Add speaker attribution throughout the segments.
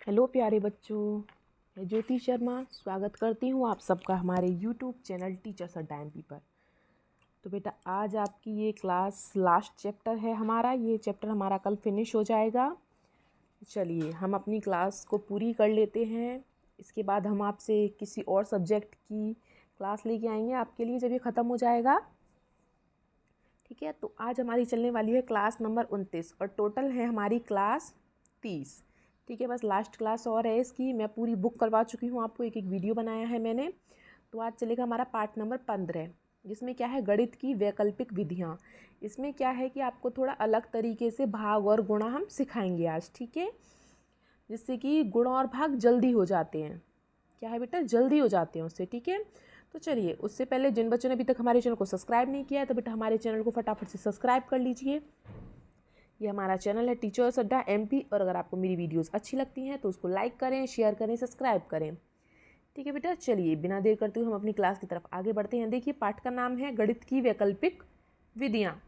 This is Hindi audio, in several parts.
Speaker 1: हेलो प्यारे बच्चों, मैं ज्योति शर्मा स्वागत करती हूँ आप सबका हमारे यूट्यूब चैनल टीचर्स अड्डा एमपी पर। तो बेटा आज आपकी ये क्लास लास्ट चैप्टर है हमारा। ये चैप्टर हमारा कल फिनिश हो जाएगा। चलिए हम अपनी क्लास को पूरी कर लेते हैं। इसके बाद हम आपसे किसी और सब्जेक्ट की क्लास लेके आएंगे आपके लिए जब ये ख़त्म हो जाएगा। ठीक है, तो आज हमारी चलने वाली है क्लास नंबर 29 और टोटल है हमारी क्लास 30। ठीक है, बस लास्ट क्लास और है इसकी। मैं पूरी बुक करवा चुकी हूँ आपको, एक एक वीडियो बनाया है मैंने। तो आज चलेगा हमारा पार्ट नंबर 15, जिसमें क्या है गणित की वैकल्पिक विधियाँ। इसमें क्या है कि आपको थोड़ा अलग तरीके से भाग और गुणा हम सिखाएंगे आज। ठीक है, जिससे कि गुणा और भाग जल्दी हो जाते हैं। क्या है बेटा, जल्दी हो जाते हैं उससे। ठीक है, तो चलिए उससे पहले जिन बच्चों ने अभी तक हमारे चैनल को सब्सक्राइब नहीं किया है तो बेटा हमारे चैनल को फटाफट से सब्सक्राइब कर लीजिए। ये हमारा चैनल है टीचर्स अड्डा एमपी, और अगर आपको मेरी वीडियोस अच्छी लगती हैं तो उसको लाइक करें, शेयर करें, सब्सक्राइब करें। ठीक है बेटा, चलिए बिना देर करते हुए हम अपनी क्लास की तरफ आगे बढ़ते हैं। देखिए पाठ का नाम है गणित की वैकल्पिक विधियाँ।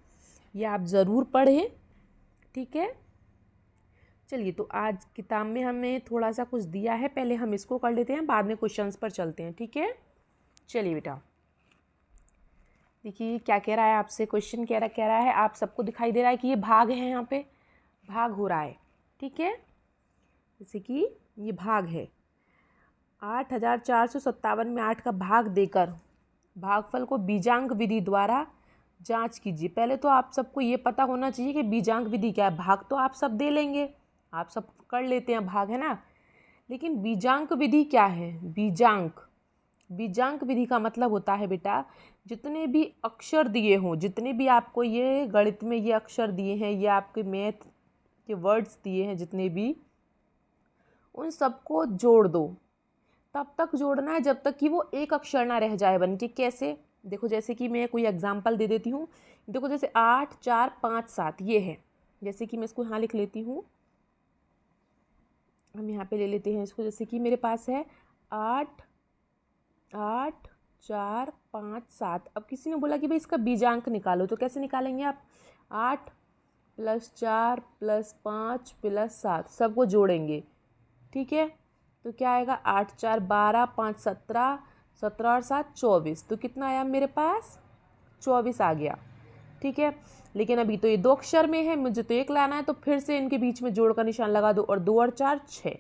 Speaker 1: ये आप ज़रूर पढ़ें। ठीक है, चलिए तो आज किताब में हमें थोड़ा सा कुछ दिया है, पहले हम इसको कर लेते हैं, बाद में क्वेश्चंस पर चलते हैं। ठीक है, चलिए बेटा देखिए क्या कह रहा है आपसे। क्वेश्चन कह रहा है आप सबको दिखाई दे रहा है कि ये भाग है, यहाँ पे भाग हो रहा है। ठीक है, जैसे कि ये भाग है 8457 में 8 का भाग देकर भागफल को बीजांक विधि द्वारा जांच कीजिए। पहले तो आप सबको ये पता होना चाहिए कि बीजांक विधि क्या है। भाग तो आप सब दे लेंगे, आप सब कर लेते हैं भाग, है ना। लेकिन बीजांक विधि क्या है? बीजांक विधि का मतलब होता है बेटा जितने भी अक्षर दिए हों, जितने भी आपको ये गणित में ये अक्षर दिए हैं, ये आपके मैथ के वर्ड्स दिए हैं जितने भी, उन सबको जोड़ दो। तब तक जोड़ना है जब तक कि वो एक अक्षर ना रह जाए बन के। कैसे? देखो जैसे कि मैं कोई एग्जांपल दे देती हूँ। देखो जैसे 8 4 5 7 ये है। जैसे कि मैं इसको यहाँ लिख लेती हूँ, हम यहाँ पे ले लेते हैं इसको। जैसे कि मेरे पास है 8 8 4 5 7। अब किसी ने बोला कि भाई इसका बीजांक निकालो, तो कैसे निकालेंगे आप? 8 + 4 + 5 + 7 सबको जोड़ेंगे। ठीक है, तो क्या आएगा? 8 4 12, 5 17, 17 और 7 24। तो कितना आया मेरे पास? 24 आ गया। ठीक है, लेकिन अभी तो ये 2 अक्षर में है, मुझे तो 1 लाना है। तो फिर से इनके बीच में जोड़ का निशान लगा दो, और 2 और 4 6।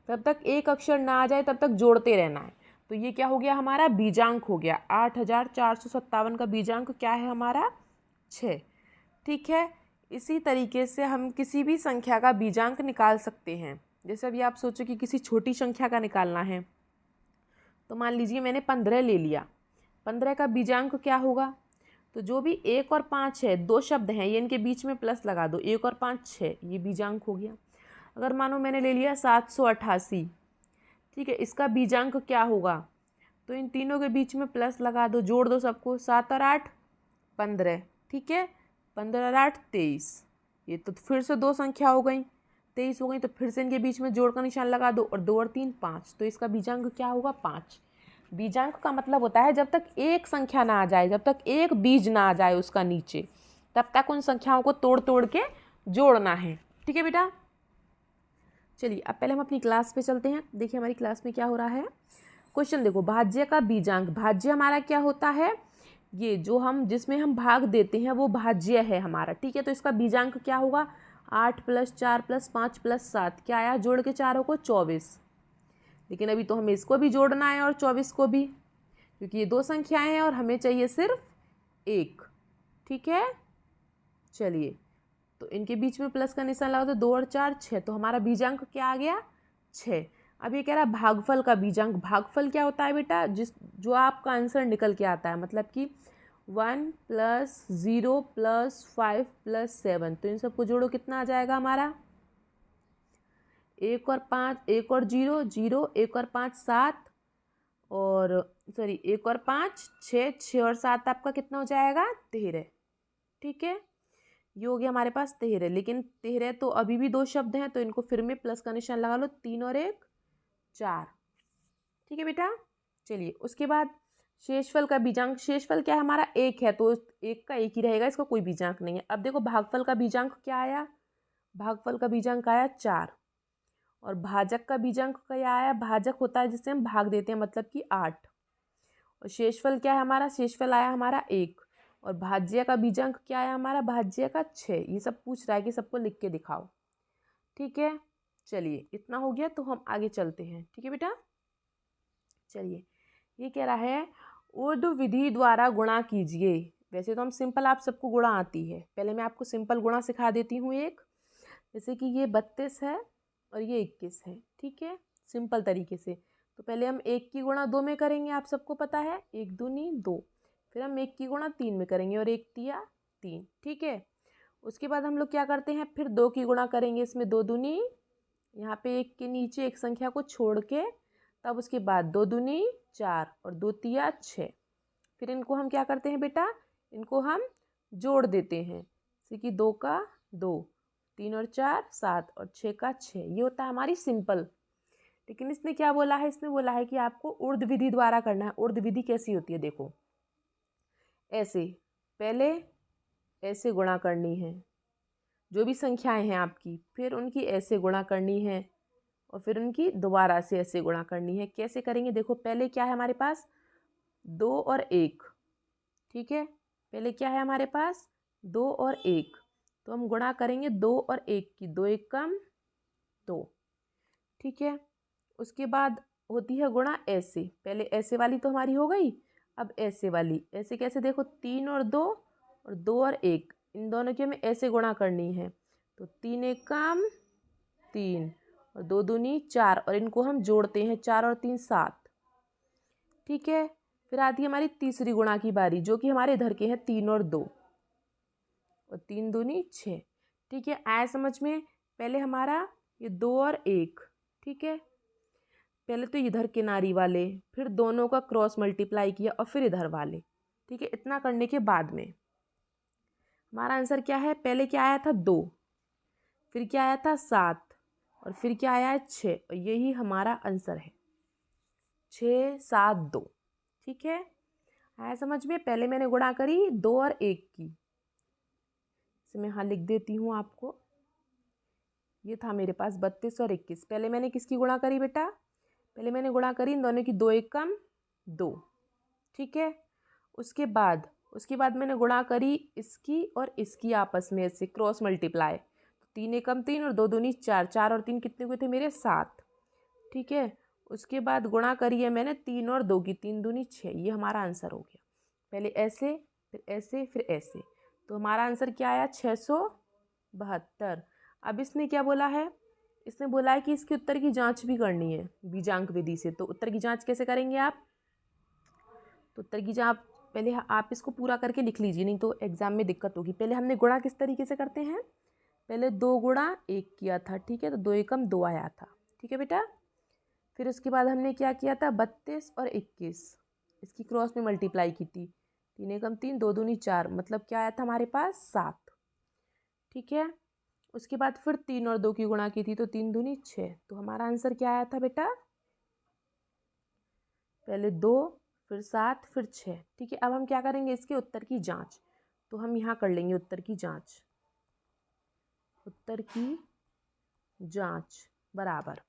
Speaker 1: तब तक एक अक्षर ना आ जाए तब तक जोड़ते रहना है। तो ये क्या हो गया? हमारा बीजांक हो गया। 8457 का बीजांक क्या है हमारा? 6। ठीक है, इसी तरीके से हम किसी भी संख्या का बीजांक निकाल सकते हैं। जैसे अभी आप सोचो कि किसी छोटी संख्या का निकालना है, तो मान लीजिए मैंने 15 ले लिया। 15 का बीजांक क्या होगा? तो जो भी 1 और 5 है, 2 शब्द हैं, ये इनके बीच में प्लस लगा दो। 1 और 5 6, ये बीजांक हो गया। अगर मानो मैंने ले लिया 788, ठीक है, इसका बीजांक क्या होगा? तो इन तीनों के बीच में प्लस लगा दो, जोड़ दो सबको। 7 और 8 15। ठीक है, 15 और 8 23। ये तो फिर से 2 संख्या हो गई, 23 हो गई। तो फिर से इनके बीच में जोड़ का निशान लगा दो, और 2 और 3 5। तो इसका बीजांक क्या होगा? 5। बीजांक का मतलब होता है जब तक एक संख्या ना आ जाए, जब तक एक बीज ना आ जाए उसका नीचे, तब तक उन संख्याओं को तोड़ तोड़ के जोड़ना है। ठीक है बेटा, चलिए अब पहले हम अपनी क्लास पे चलते हैं। देखिए हमारी क्लास में क्या हो रहा है। क्वेश्चन देखो, भाज्य का बीजांक। भाज्य हमारा क्या होता है? ये जो हम जिसमें हम भाग देते हैं वो भाज्य है हमारा। ठीक है, तो इसका बीजांक क्या होगा? 8 + 4 + 5 + 7। क्या आया जोड़ के चारों को? 24। लेकिन अभी तो हमें इसको भी जोड़ना है और 24 को भी, क्योंकि ये 2 संख्याएं हैं और हमें चाहिए सिर्फ 1। ठीक है, चलिए तो इनके बीच में प्लस का निशान लगाओ, तो 2 और 4 6। तो हमारा बीजांक क्या आ गया? 6। अब ये कह रहा है भागफल का बीजांक। भागफल क्या होता है बेटा? जो आपका आंसर निकल के आता है, मतलब कि 1 + 0 + 5 + 7। तो इन सबको जोड़ो, कितना आ जाएगा हमारा? 1 और 5, 1 और 0 0, 1 और 5 7, और सॉरी 1 और 5 6, 6 और 7 आपका कितना हो जाएगा? 13। ठीक है, ये हो गया हमारे पास 13। लेकिन 13 तो अभी भी 2 शब्द हैं, तो इनको फिर में प्लस का निशान लगा लो। 3 और 1 4। ठीक है बेटा, चलिए उसके बाद शेषफल का बीजांक। शेषफल क्या है हमारा? 1 है, तो 1 का 1 ही रहेगा, इसका कोई बीजांक नहीं है। अब देखो भागफल का बीजांक क्या आया? भागफल का बीजांक आया 4। और भाजक का बीजांक क्या आया, भाजक होता है जिससे हम भाग देते हैं, मतलब कि 8। और शेषफल क्या है हमारा, शेषफल आया हमारा 1। और भाज्य का बीजांक क्या आया हमारा, भाज्य का 6। ये सब पूछ रहा है कि सबको लिख के दिखाओ। ठीक है, चलिए इतना हो गया, तो हम आगे चलते हैं। ठीक है बेटा, चलिए ये कह रहा है ऊर्ध्व विधि द्वारा गुणा कीजिए। वैसे तो हम सिंपल, आप सबको गुणा आती है, पहले मैं आपको सिंपल गुणा सिखा देती हूँ एक। जैसे कि ये 32 है और ये 21 है, ठीक है, सिंपल तरीके से। तो पहले हम 1 की गुणा 2 में करेंगे, आप सबको पता है, 1 दूनी 2। फिर हम 1 की गुणा 3 में करेंगे, और 1 तिया 3, ठीक है। उसके बाद हम लोग क्या करते हैं, फिर 2 की गुणा करेंगे, इसमें 2 दूनी, यहाँ पे 1 के नीचे एक संख्या को छोड़ के, तब उसके बाद 2 दूनी 4 और 2 तिया 6। फिर इनको हम क्या करते हैं बेटा, इनको हम जोड़ देते हैं, जैसे कि 2 का 2, 3 और 4 7 और 6 का 6। ये होता है हमारी सिंपल। लेकिन इसने क्या बोला है, इसने बोला है कि आपको ऊर्ध्व विधि द्वारा करना है। ऊर्ध्व विधि कैसी होती है, देखो ऐसे, पहले ऐसे गुणा करनी है जो भी संख्याएं हैं आपकी, फिर उनकी ऐसे गुणा करनी है, और फिर उनकी दोबारा से ऐसे गुणा करनी है। कैसे करेंगे, देखो पहले क्या है हमारे पास, 2 और 1, ठीक है। पहले क्या है हमारे पास, 2 और 1, तो हम गुणा करेंगे 2 और 1 की, 2 1 कम 2, ठीक है। उसके बाद होती है गुणा ऐसे, पहले ऐसे वाली तो हमारी हो गई, अब ऐसे वाली। ऐसे कैसे, देखो 3 और 2 और 2 और 1, इन दोनों की हमें ऐसे गुणा करनी है। तो 3 1 कम 3 और 2 दूनी 4, और इनको हम जोड़ते हैं, 4 और 3 7, ठीक है। फिर आती है हमारी तीसरी गुणा की बारी, जो कि हमारे इधर के हैं 3 और 2 और 3 दूनी 6, ठीक है। आया समझ में। पहले हमारा ये 2 और 1, ठीक है, पहले तो इधर किनारी वाले, फिर दोनों का क्रॉस मल्टीप्लाई किया, और फिर इधर वाले, ठीक है। इतना करने के बाद में हमारा आंसर क्या है, पहले क्या आया था 2, फिर क्या आया था 7, और फिर क्या आया है 6, और यही हमारा आंसर है 6 7 2, ठीक है। आया समझ में। पहले मैंने गुणा करी 2 और 1 की, इसे मैं यहाँ लिख देती हूँ आपको। ये था मेरे पास 32 और 21। पहले मैंने किसकी गुणा करी बेटा, पहले मैंने गुणा करी इन दोनों की, 2 1 कम 2, ठीक है। उसके बाद मैंने गुणा करी इसकी और इसकी आपस में, ऐसे क्रॉस मल्टीप्लाई। 3 1 कम 3 और 2 दूनी 4, 4 और 3 कितने हुए थे मेरे, 7, ठीक है। उसके बाद गुणा करी है मैंने 3 और 2 की, 3 दूनी 6। ये हमारा आंसर हो गया। पहले ऐसे, फिर ऐसे, फिर ऐसे, तो हमारा आंसर क्या आया, 672। अब इसने क्या बोला है, इसने बोला है कि इसके उत्तर की जांच भी करनी है बीजांक विधि से। तो उत्तर की जांच कैसे करेंगे आप, तो उत्तर की जांच पहले आप इसको पूरा करके लिख लीजिए, नहीं तो एग्जाम में दिक्कत होगी। पहले हमने गुणा किस तरीके से करते हैं, पहले 2 गुणा 1 किया था, ठीक है, तो 2 एकम 2 आया था, ठीक है बेटा। फिर उसके बाद हमने क्या किया था, 32 और 21, इसकी क्रॉस में मल्टीप्लाई की थी, 3 एकम 3 2 दूनी 4, मतलब क्या आया था हमारे पास 7, ठीक है। उसके बाद फिर 3 और 2 की गुणा की थी, तो 3 दूनी 6, तो हमारा आंसर क्या आया था बेटा, पहले 2 फिर 7 फिर 6, ठीक है। अब हम क्या करेंगे, इसके उत्तर की जांच, तो हम यहाँ कर लेंगे उत्तर की जांच। उत्तर की जांच बराबर,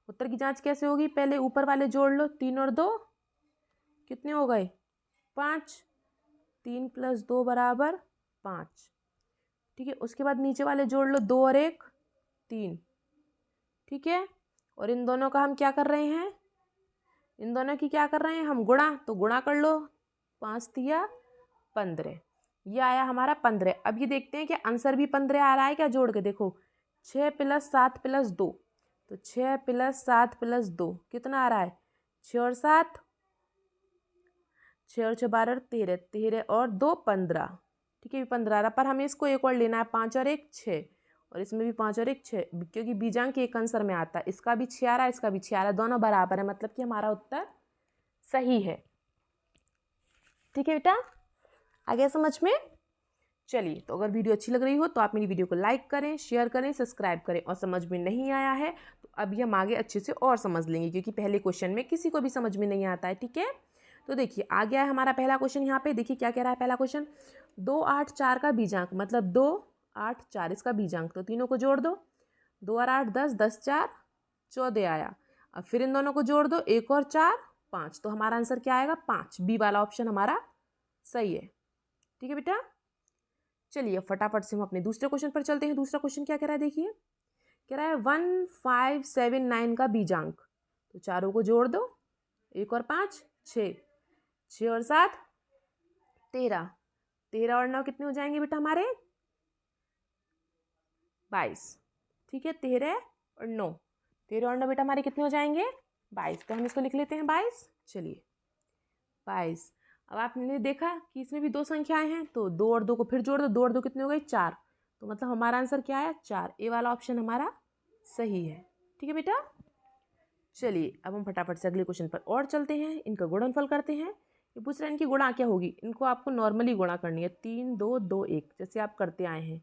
Speaker 1: उत्तर की जांच कैसे होगी, पहले ऊपर वाले जोड़ लो, 3 और 2 कितने हो गए, 5, 3 + 2 बराबर 5, ठीक है। उसके बाद नीचे वाले जोड़ लो, 2 और 1 3, ठीक है। और इन दोनों का हम क्या कर रहे हैं, इन दोनों की क्या कर रहे हैं हम, गुणा, तो गुणा कर लो, 5 तिया 15, ये आया हमारा 15। अब ये देखते हैं कि आंसर भी 15 आ रहा है क्या, जोड़ के देखो, 6 + 7 + 2, तो 6 + 7 + 2 कितना आ रहा है, 6 और 7, 6 और 6 12 13, 13 और 2 15, ठीक है, 15 आ रहा। पर हमें इसको एक और लेना है, 5 और 1 6, और इसमें भी 5 और 1 6, क्योंकि बीजांक एक आंसर में आता है, इसका भी 6 आ रहा है, इसका भी 6 आ रहा है, दोनों बराबर है, मतलब कि हमारा उत्तर सही है, ठीक है बेटा। आ गया समझ में। चलिए, तो अगर वीडियो अच्छी लग रही हो तो आप मेरी वीडियो को लाइक करें, शेयर करें, सब्सक्राइब करें, और समझ में नहीं आया है तो अभी हम आगे अच्छे से और समझ लेंगे, क्योंकि पहले क्वेश्चन में किसी को भी समझ में नहीं आता है, ठीक है। तो देखिए आ गया है हमारा पहला क्वेश्चन। यहाँ पे देखिए क्या कह रहा है पहला क्वेश्चन, 2 8 4 का बीजांक, मतलब 2 8 4 इसका बीजांक, तो तीनों को जोड़ दो, 2 और 8 10, 10 4 14 आया। अब फिर इन दोनों को जोड़ दो, 1 और 4 5, तो हमारा आंसर क्या आएगा 5। बी वाला ऑप्शन हमारा सही है। ठीक है बेटा, चलिए फटाफट से हम अपने दूसरे क्वेश्चन पर चलते हैं। दूसरा क्वेश्चन क्या कह रहा है देखिए, कह रहा है 1579 का बीजांक। तो चारों को जोड़ दो, 1 और 5 6, 6 और 7 13, 13 और 9 कितने हो जाएंगे बेटा हमारे 22। ठीक है, 13 और 9, 13 और 9 बेटा हमारे कितने हो जाएंगे 22। तो हम इसको लिख लेते हैं 22। चलिए 22। अब आपने देखा कि इसमें भी दो संख्याएं हैं, तो 2 और 2 को फिर जोड़ दो, 2 और 2 कितने हो गए 4। तो मतलब हमारा आंसर क्या है 4। ए वाला ऑप्शन हमारा सही है। ठीक है बेटा, चलिए अब हम फटाफट से अगले क्वेश्चन पर और चलते हैं। इनका गुणनफल करते हैं। ये पूछ रहे हैं इनकी गुणा क्या होगी। इनको आपको नॉर्मली गुणा करनी है, 3 2 2 1, जैसे आप करते आए हैं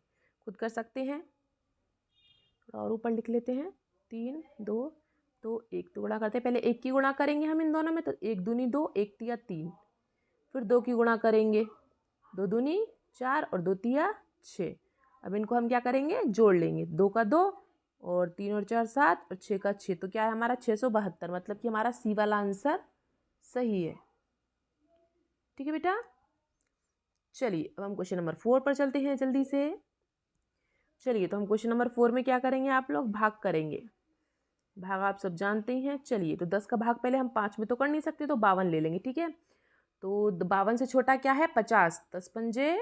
Speaker 1: खुद कर सकते हैं। थोड़ा और ऊपर लिख लेते हैं, 3 2 2 1। तो गुणा करते हैं, पहले 1 की गुणा करेंगे हम इन दोनों में, तो 1 दूनी 2, 1 तिया 3। फिर 2 की गुणा करेंगे, 2 दूनी 4 और 2 तिया 6। अब इनको हम क्या करेंगे जोड़ लेंगे, 2 का 2 और 3 और 4 7 और 6 का 6। तो क्या है हमारा 672, मतलब कि हमारा सी वाला आंसर सही है। ठीक है बेटा, चलिए अब हम क्वेश्चन नंबर 4 पर चलते हैं जल्दी से। चलिए तो हम क्वेश्चन नंबर 4 में क्या करेंगे, आप लोग भाग करेंगे। भाग आप सब जानते हैं। चलिए तो 10 का भाग पहले हम 5 में तो कर नहीं सकते, तो 52 ले लेंगे। ठीक है, तो 52 से छोटा क्या है 50, 10 पंजे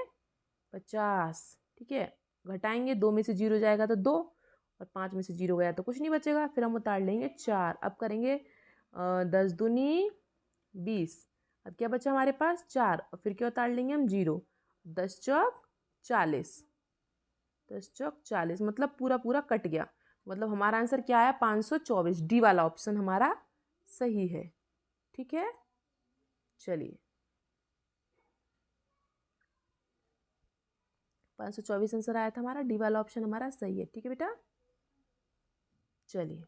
Speaker 1: 50। ठीक है, घटाएंगे, 2 में से 0 जाएगा तो 2 और 5 में से 0 गया तो कुछ नहीं बचेगा। फिर हम उतार लेंगे 4। अब करेंगे 10 दूनी 20। अब क्या बचा हमारे पास 4, और फिर क्या उतार लेंगे हम 0। 10 चौक 40, 10 चौक 40, मतलब पूरा पूरा कट गया। मतलब हमारा आंसर क्या है 524। डी वाला ऑप्शन हमारा सही है। ठीक है, चलिए 524 आंसर आया था हमारा, डी वाला ऑप्शन हमारा सही है। ठीक है बेटा, चलिए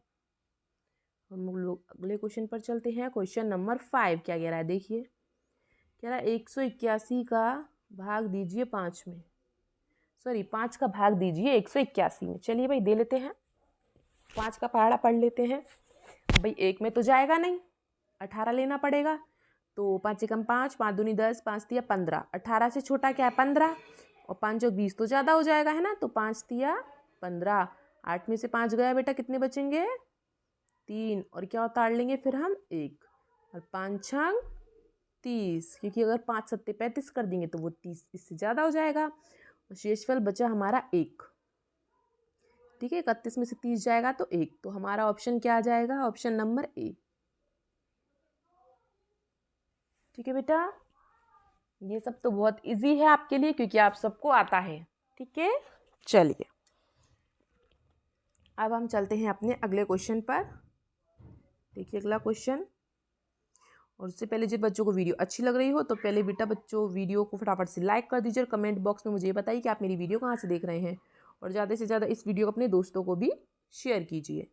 Speaker 1: हम लोग अगले क्वेश्चन पर चलते हैं। क्वेश्चन नंबर 5 क्या कह रहा है देखिए, कह रहा है 181 का भाग दीजिए 5 में। सॉरी, 5 का भाग दीजिए 181 में। चलिए भाई दे लेते हैं, 5 का पहाड़ा पढ़ लेते हैं। भाई 1 में तो जाएगा नहीं, 18 लेना पड़ेगा। तो 5 एकम 5, 5 दूनी 10, 5 तिया 15। 18 से छोटा क्या है 15, और 5 चौक 20 तो ज़्यादा हो जाएगा है ना। तो 5 तिया 15, 8 में से 5 गया बेटा, कितने बचेंगे 3। और क्या उतार लेंगे फिर हम 1, और 5 छंग 30, क्योंकि अगर 5 सत्ते 35 कर देंगे तो वो 30 इससे ज़्यादा हो जाएगा। और शेषफल बचा हमारा 1। ठीक है, 31 में से 30 जाएगा तो 1। तो हमारा ऑप्शन क्या आ जाएगा, ऑप्शन नंबर ए। ठीक है बेटा, ये सब तो बहुत इजी है आपके लिए, क्योंकि आप सबको आता है। ठीक है, चलिए अब हम चलते हैं अपने अगले क्वेश्चन पर। देखिए अगला क्वेश्चन, और उससे पहले जिन बच्चों को वीडियो अच्छी लग रही हो तो पहले बेटा बच्चों वीडियो को फटाफट से लाइक कर दीजिए, और कमेंट बॉक्स में मुझे ये बताइए कि आप मेरी वीडियो कहाँ से देख रहे हैं, और ज़्यादा से ज़्यादा इस वीडियो को अपने दोस्तों को भी शेयर कीजिए।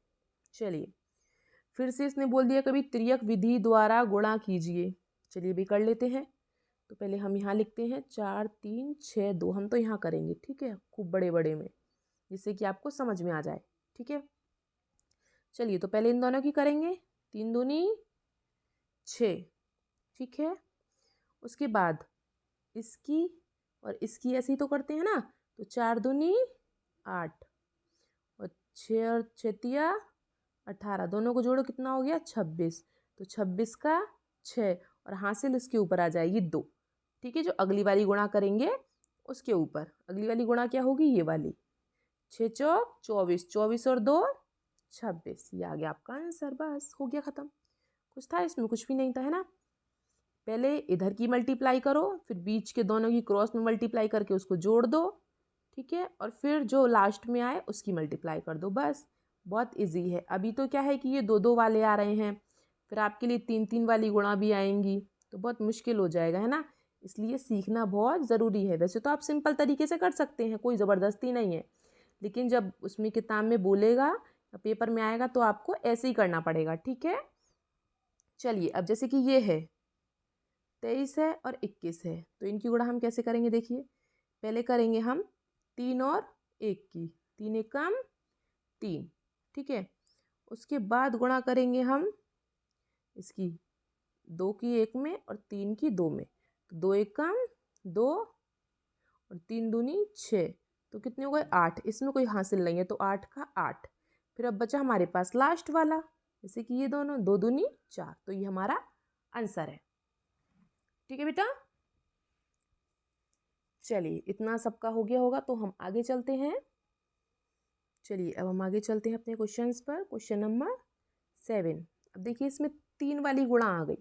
Speaker 1: चलिए फिर से इसने बोल दिया कभी त्रियक विधि द्वारा गुणा कीजिए। चलिए भी कर लेते हैं। तो पहले हम यहाँ लिखते हैं 4 3 6 2, हम तो यहाँ करेंगे। ठीक है, खूब बड़े बड़े में, जिससे कि आपको समझ में आ जाए। ठीक है, चलिए तो पहले इन दोनों की करेंगे, 3 दूनी 6। ठीक है, उसके बाद इसकी और इसकी ऐसी तो करते हैं ना, तो 4 दूनी 8, और 6 और 6 तिया 18, दोनों को जोड़ो कितना हो गया 26। तो 26 का 6, और हासिल इसके ऊपर आ जाएगी 2। ठीक है, जो अगली वाली गुणा करेंगे उसके ऊपर, अगली वाली गुणा क्या होगी ये वाली, 6 चौक 24, 24 और 2 26। ये आ गया आपका आंसर, बस हो गया ख़त्म। कुछ था इसमें, कुछ भी नहीं था है ना। पहले इधर की मल्टीप्लाई करो, फिर बीच के दोनों की क्रॉस में मल्टीप्लाई करके उसको जोड़ दो। ठीक है, और फिर जो लास्ट में आए उसकी मल्टीप्लाई कर दो, बस। बहुत इजी है। अभी तो क्या है कि ये 2 2 वाले आ रहे हैं, फिर आपके लिए 3 3 वाली गुणा भी आएंगी, तो बहुत मुश्किल हो जाएगा है ना। इसलिए सीखना बहुत ज़रूरी है। वैसे तो आप सिंपल तरीके से कर सकते हैं, कोई ज़बरदस्ती नहीं है, लेकिन जब उसमें किताब में बोलेगा या पेपर में आएगा तो आपको ऐसे ही करना पड़ेगा। ठीक है, चलिए अब जैसे कि ये है 23 है और 21 है, तो इनकी गुणा हम कैसे करेंगे देखिए। पहले करेंगे हम 3 और 1 की, 3 एकम 3। ठीक है, उसके बाद गुणा करेंगे हम इसकी 2 की 1 में और 3 की 2 में, तो 2 एकम 2 और 3 दूनी 6, तो कितने हो गए 8। इसमें कोई हासिल नहीं है तो 8 का 8। फिर अब बचा हमारे पास लास्ट वाला, जैसे कि ये दोनों 2 दूनी 4, तो ये हमारा आंसर है। ठीक है बेटा, चलिए इतना सबका हो गया होगा तो हम आगे चलते हैं। चलिए अब हम आगे चलते हैं अपने क्वेश्चंस पर। Question number 7। अब देखिए इसमें 3 वाली गुणा आ गई।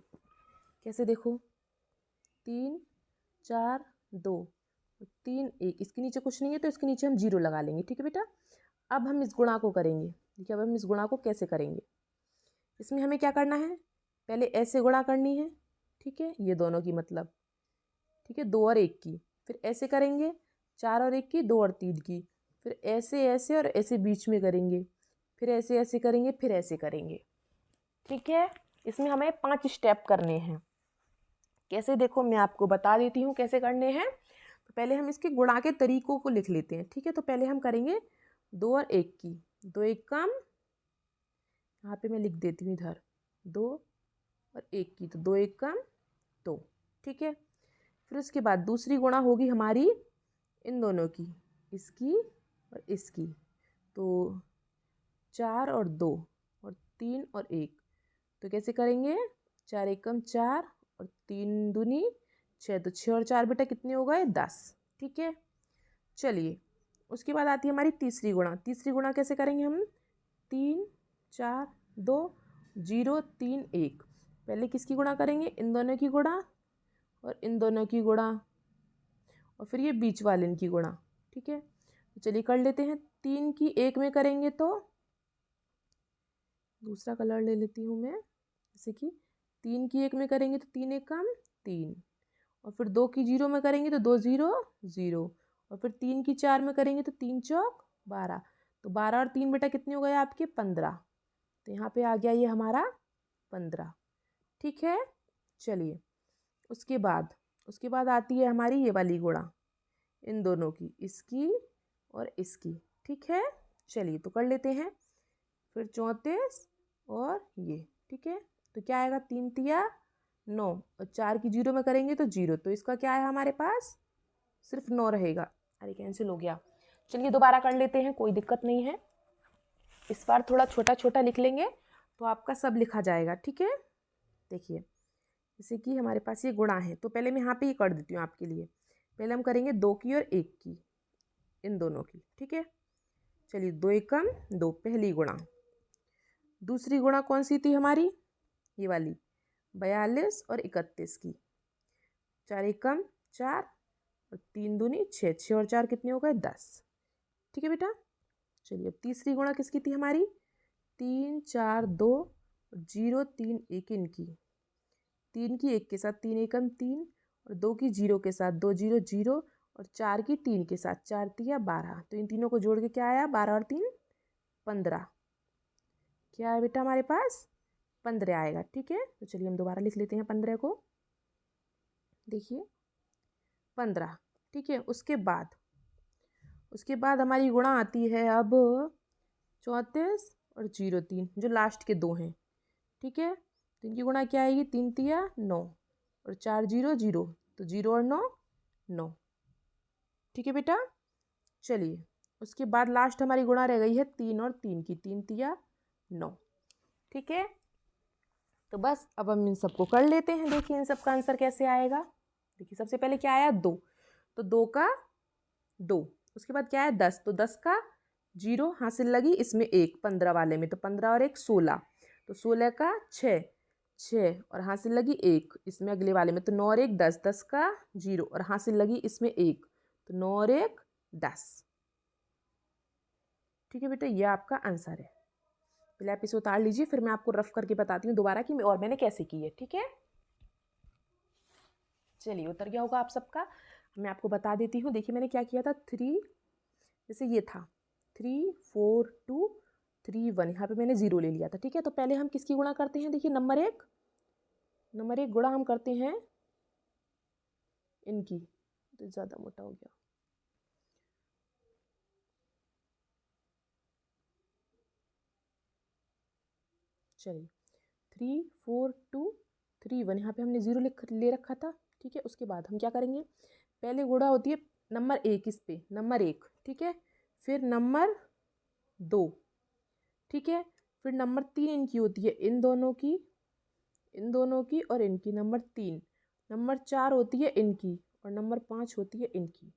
Speaker 1: कैसे देखो, 3 4 2 3 1, इसके नीचे कुछ नहीं है तो इसके नीचे हम 0 लगा लेंगे। ठीक है बेटा, अब हम इस गुणा को करेंगे। देखिए अब हम इस गुणा को कैसे करेंगे, इसमें हमें क्या करना है, पहले ऐसे गुणा करनी है। ठीक है, ये दोनों की मतलब, ठीक है 2 और 1 की, फिर ऐसे करेंगे 4 और 1 की, 2 और 3 की, फिर ऐसे ऐसे और ऐसे बीच में करेंगे, फिर ऐसे ऐसे करेंगे, फिर ऐसे करेंगे। ठीक है, इसमें हमें 5 स्टेप करने हैं। कैसे देखो मैं आपको बता देती हूँ कैसे करने हैं। तो पहले हम इसके गुणा के तरीकों को लिख लेते हैं। ठीक है, तो पहले हम करेंगे 2 और 1 की, 2 एकम, यहाँ पे मैं लिख देती हूँ इधर 2 और 1 की, तो 2 एकम 2। ठीक है, फिर उसके बाद दूसरी गुणा होगी हमारी इन दोनों की, इसकी और इसकी, तो 4 और 2 और 3 और 1, तो कैसे करेंगे, 4 एकम 4 और 3 दूनी 6, तो 6 और 4 बेटा कितने हो गए 10। ठीक है, चलिए उसके बाद आती है हमारी तीसरी गुणा। तीसरी गुणा कैसे करेंगे हम, 3 4 2 0 3 1, पहले किसकी गुणा करेंगे, इन दोनों की गुणा और इन दोनों की गुणा और फिर ये बीच वाले इनकी गुणा। ठीक है, तो चलिए कर लेते हैं। 3 की 1 में करेंगे तो दूसरा कलर ले लेती हूँ मैं, जैसे कि 3 की 1 में करेंगे तो 3 एकम 3, और फिर 2 की 0 में करेंगे तो 2 0 0, और फिर 3 की 4 में करेंगे तो 3 चौक 12, तो 12 और 3 बेटा कितने हो गए आपके 15, तो यहाँ पे आ गया ये हमारा 15। ठीक है, चलिए उसके बाद आती है हमारी ये वाली गुणा इन दोनों की, इसकी और इसकी। ठीक है, चलिए तो कर लेते हैं। फिर 34 और ये, ठीक है, तो क्या आएगा 3 तिया 9, और 4 की 0 में करेंगे तो 0, तो इसका क्या है हमारे पास सिर्फ 9 रहेगा। अरे कैंसिल हो गया, चलिए दोबारा कर लेते हैं, कोई दिक्कत नहीं है। इस बार थोड़ा छोटा छोटा लिख लेंगे तो आपका सब लिखा जाएगा। ठीक है, देखिए जैसे कि हमारे पास ये गुणा है, तो पहले मैं यहाँ पे ये कर देती हूँ आपके लिए। पहले हम करेंगे 2 की और 1 की, इन दोनों की। ठीक है, चलिए 2 एकम 2 पहली गुणा। दूसरी गुणा कौन सी थी हमारी, ये वाली 42 और 31 की, 4 एकम 4 और 3 दूनी 6, 6 और 4 कितने हो गए 10। ठीक है बेटा, चलिए अब तीसरी गुणा किसकी थी हमारी, 3 4 2 0 3 1 इनकी, 3 की 1 के साथ 3 एकम 3, और 2 की 0 के साथ 2 0 0, और 4 की 3 के साथ 4 तिया 12, तो इन तीनों को जोड़ के क्या आया 12 और 3 15, क्या है बेटा हमारे पास 15 आएगा। ठीक है, तो चलिए हम दोबारा लिख लेते हैं 15 को, देखिए 15। ठीक है, उसके बाद हमारी गुणा आती है अब 34 और 0 3, जो लास्ट के दो हैं। ठीक है, तो इनकी गुणा क्या आएगी, 3 तिया 9 और 4 0 0, तो 0 और 9 9। ठीक है बेटा, चलिए उसके बाद लास्ट हमारी गुणा रह गई है 3 और 3 की, 3 तिया 9। ठीक है, तो बस अब हम इन सबको कर लेते हैं। देखिए इन सब का आंसर कैसे आएगा, देखिए सबसे पहले क्या आया 2, तो 2 का 2, उसके बाद क्या है 10, तो 10 का 0 हासिल लगी इसमें 1 15 वाले में, तो 15 और 1 16, तो 16 का 6 6, और हासिल लगी 1 इसमें अगले वाले में, तो 9 और 1 10, 10 का 0 और हासिल लगी इसमें 1, तो 9 और 1 10। ठीक है बेटा, ये आपका आंसर है। पहले आप इसे उतार लीजिए, फिर मैं आपको रफ करके बताती हूँ दोबारा कि और मैंने कैसे की है। ठीक है, चलिए उतर गया होगा आप सबका, मैं आपको बता देती हूँ। देखिए मैंने क्या किया था, 3 जैसे ये था 3 4 2 3 1, यहाँ पे मैंने 0 ले लिया था। ठीक है, तो पहले हम किसकी गुणा करते हैं, देखिए नंबर एक गुणा हम करते हैं इनकी, तो ज़्यादा मोटा हो गया, चलिए 3 4 2 3 1, यहाँ पे हमने 0 ले रखा था। ठीक है, उसके बाद हम क्या करेंगे, पहले गुणा होती है नंबर 1 इस पे, नंबर 1, ठीक है, फिर नंबर 2, ठीक है, फिर नंबर 3 इनकी होती है, इन दोनों की और इनकी, नंबर 3, नंबर 4 होती है इनकी और नंबर 5 होती है इनकी।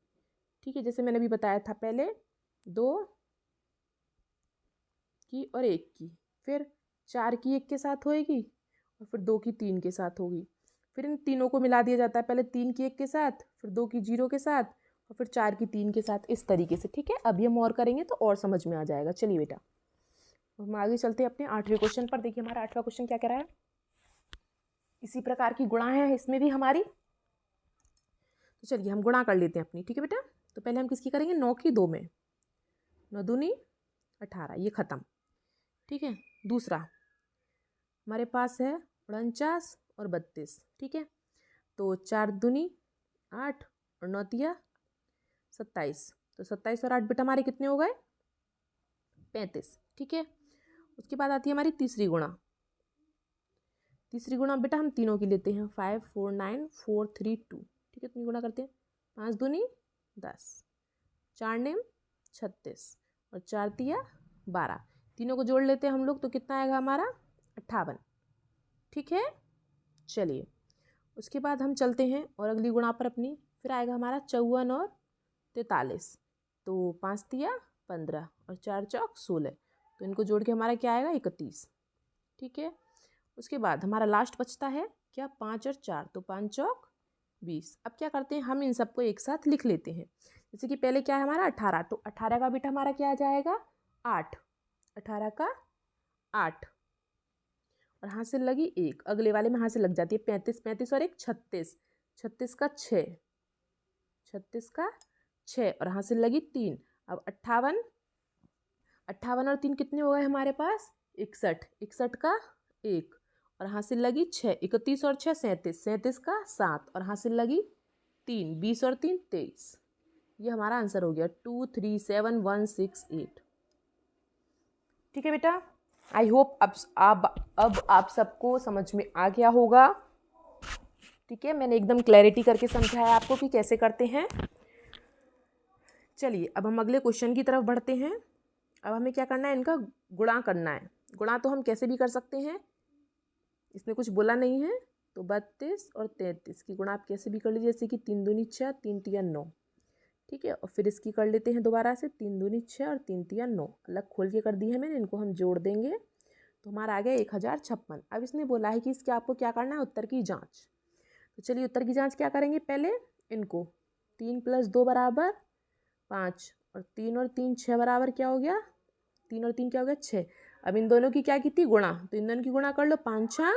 Speaker 1: ठीक है, जैसे मैंने अभी बताया था, पहले 2 की और 1 की, फिर 4 की 1 के साथ होएगी और फिर 2 की 3 के साथ होगी। फिर इन तीनों को मिला दिया जाता है, पहले 3 की 1 के साथ, फिर 2 की 0 के साथ और फिर 4 की 3 के साथ, इस तरीके से। ठीक है, अभी हम और करेंगे तो और समझ में आ जाएगा। चलिए बेटा, हम आगे चलते हैं अपने 8वें क्वेश्चन पर। देखिए हमारा 8वां क्वेश्चन क्या कह रहा है, इसी प्रकार की गुणा है इसमें भी हमारी। तो चलिए हम गुणा कर लेते हैं अपनी। ठीक है बेटा, तो पहले हम किसकी करेंगे, 9 की 2 में, 9 दूनी 18, ये खत्म। ठीक है, दूसरा हमारे पास है 49 और 32। ठीक है, तो 4 दूनी 8 और 9 तिया 27, तो 27 और 8 बेटा हमारे कितने हो गए, 35। ठीक है, उसके बाद आती है हमारी तीसरी गुणा। तीसरी गुणा बेटा हम तीनों की लेते हैं, 5 4 9 4 3 2। ठीक है, इतनी गुणा करते हैं, 5 दूनी 10, 4 नेम 36 और 4 तिया 12। तीनों को जोड़ लेते हैं हम लोग, तो कितना आएगा हमारा, 58। ठीक है, चलिए उसके बाद हम चलते हैं और अगली गुणा पर अपनी, फिर आएगा हमारा 54 और 43। तो 5 तिया 15 और 4 चौक 16, तो इनको जोड़ के हमारा क्या आएगा, 31। ठीक है, उसके बाद हमारा लास्ट बचता है क्या, 5 और 4, तो 5 चौक 20। अब क्या करते हैं, हम इन सबको एक साथ लिख लेते हैं। जैसे कि पहले क्या है हमारा 18, तो 18 का बेटा हमारा क्या आ जाएगा, 8, 18 का 8 और हासिल लगी 1, अगले वाले में हासिल लग जाती है 35, 35 और 1 36, 36 का 6, 36 का 6 और हासिल लगी 3। अब 58, 58 और 3 कितने हो गए हमारे पास, 61, 61 का 1 और हासिल लगी 6, 31 और 6 37, 37 का 7 और हासिल लगी 3, 20 और 3 23। ये हमारा आंसर हो गया 2 3 7 1 6 8। ठीक है बेटा, आई होप अब आप सबको समझ में आ गया होगा। ठीक है, मैंने एकदम क्लैरिटी करके समझाया आपको कि कैसे करते हैं। चलिए अब हम अगले क्वेश्चन की तरफ बढ़ते हैं। अब हमें क्या करना है, इनका गुणा करना है। गुणा तो हम कैसे भी कर सकते हैं, इसमें कुछ बोला नहीं है, तो 32 और 33 की गुणा आप कैसे भी कर लीजिए, जैसे कि 3 दूनी 6, 3 तिया 9। ठीक है, और फिर इसकी कर लेते हैं दोबारा से, 3 दूनी 6 और 3 तिया 9, अलग खोल के कर दी है मैंने, इनको हम जोड़ देंगे तो हमारा आ गया 1056। अब इसने बोला है कि इसके आपको क्या करना है, उत्तर की जाँच। तो चलिए उत्तर की जाँच क्या करेंगे, पहले इनको 3 + 2 बराबर 5 और 3 और 3 6 बराबर क्या हो गया, 3 और 3 क्या हो गया 6। अब इन दोनों की क्या की थी, गुणा, तो इन दोनों की गुणा कर लो, 5 6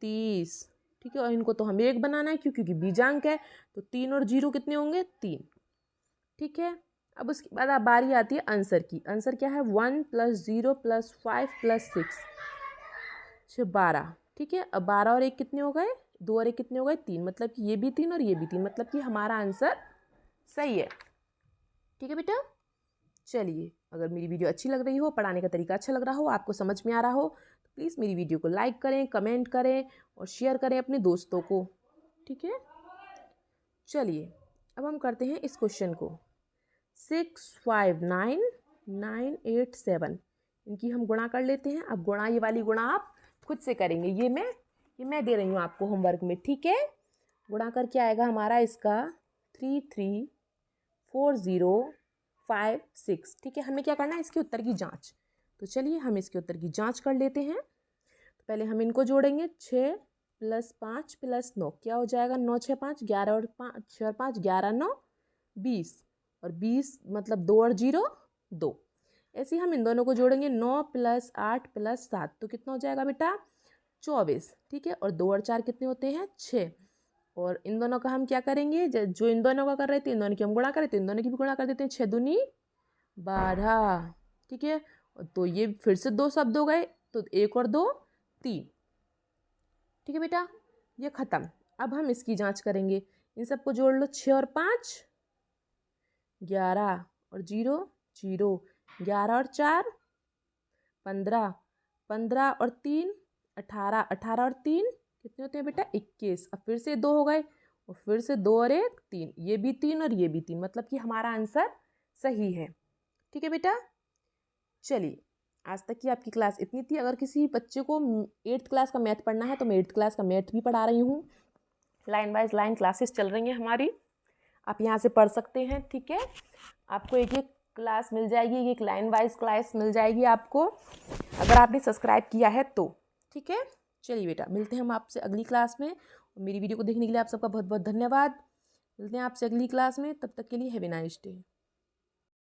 Speaker 1: 30। ठीक है, और इनको तो हमें 1 बनाना है क्योंकि बीजांक है, तो 3 और 0 कितने होंगे, 3। ठीक है, अब उसके बाद बारी आती है आंसर की। आंसर क्या है, 1 + 0 + 5 + 6 12। ठीक है, अब 12 और 1 कितने हो गए, 2 और 1 कितने हो गए, 3, मतलब कि ये भी 3 और ये भी 3, मतलब कि हमारा आंसर सही है। ठीक है बेटा, चलिए अगर मेरी वीडियो अच्छी लग रही हो, पढ़ाने का तरीका अच्छा लग रहा हो, आपको समझ में आ रहा हो, तो प्लीज़ मेरी वीडियो को लाइक करें, कमेंट करें और शेयर करें अपने दोस्तों को। ठीक है, चलिए अब हम करते हैं इस क्वेश्चन को, 6 5 9 9 8 7। इनकी हम गुणा कर लेते हैं। अब गुणा, ये वाली गुणा आप खुद से करेंगे, ये मैं दे रही हूँ आपको होमवर्क में। ठीक है, गुणा करके आएगा हमारा इसका 3 3 4 0 5 6। ठीक है, हमें क्या करना है, इसके उत्तर की जांच। तो चलिए हम इसके उत्तर की जांच कर लेते हैं। तो पहले हम इनको जोड़ेंगे, 6 + 5 + 9 क्या हो जाएगा, 9 6 5 11 और 5 6 और 5 11 9 20 और 20 मतलब 2 और 0 2। ऐसे ही हम इन दोनों को जोड़ेंगे, 9 + 8 + 7 तो कितना हो जाएगा बेटा, 24। ठीक है, और 2 और 4 कितने होते हैं, 6। और इन दोनों का हम क्या करेंगे, जो इन दोनों का कर रहे थे, इन दोनों की हम गुणा करें तो इन दोनों की भी गुणा कर देते हैं, 6 दूनी 12। ठीक है, तो ये फिर से 2 शब्द हो गए, तो 1 और 2 3। ठीक है बेटा, ये खत्म। अब हम इसकी जांच करेंगे, इन सबको जोड़ लो, 6 और 5 11 और 0 0, 11 और 4 15, 15 और 3 18, 18 और 3 कितने होते हैं बेटा 21। अब फिर से 2 हो गए और फिर से 2 और 1 3, ये भी 3 और ये भी 3, मतलब कि हमारा आंसर सही है। ठीक है बेटा, चलिए आज तक की आपकी क्लास इतनी थी। अगर किसी बच्चे को 8th क्लास का मैथ पढ़ना है तो मैं 8th क्लास का मैथ भी पढ़ा रही हूँ। लाइन वाइज लाइन क्लासेस चल रही हैं हमारी, आप यहाँ से पढ़ सकते हैं। ठीक है, आपको एक एक क्लास मिल जाएगी, एक लाइन वाइज क्लास मिल जाएगी आपको, अगर आपने सब्सक्राइब किया है तो। ठीक है, चलिए बेटा मिलते हैं हम आपसे अगली क्लास में। मेरी वीडियो को देखने के लिए आप सबका बहुत बहुत धन्यवाद। मिलते हैं आपसे अगली क्लास में, तब तक के लिए हैव ए नाइस डे।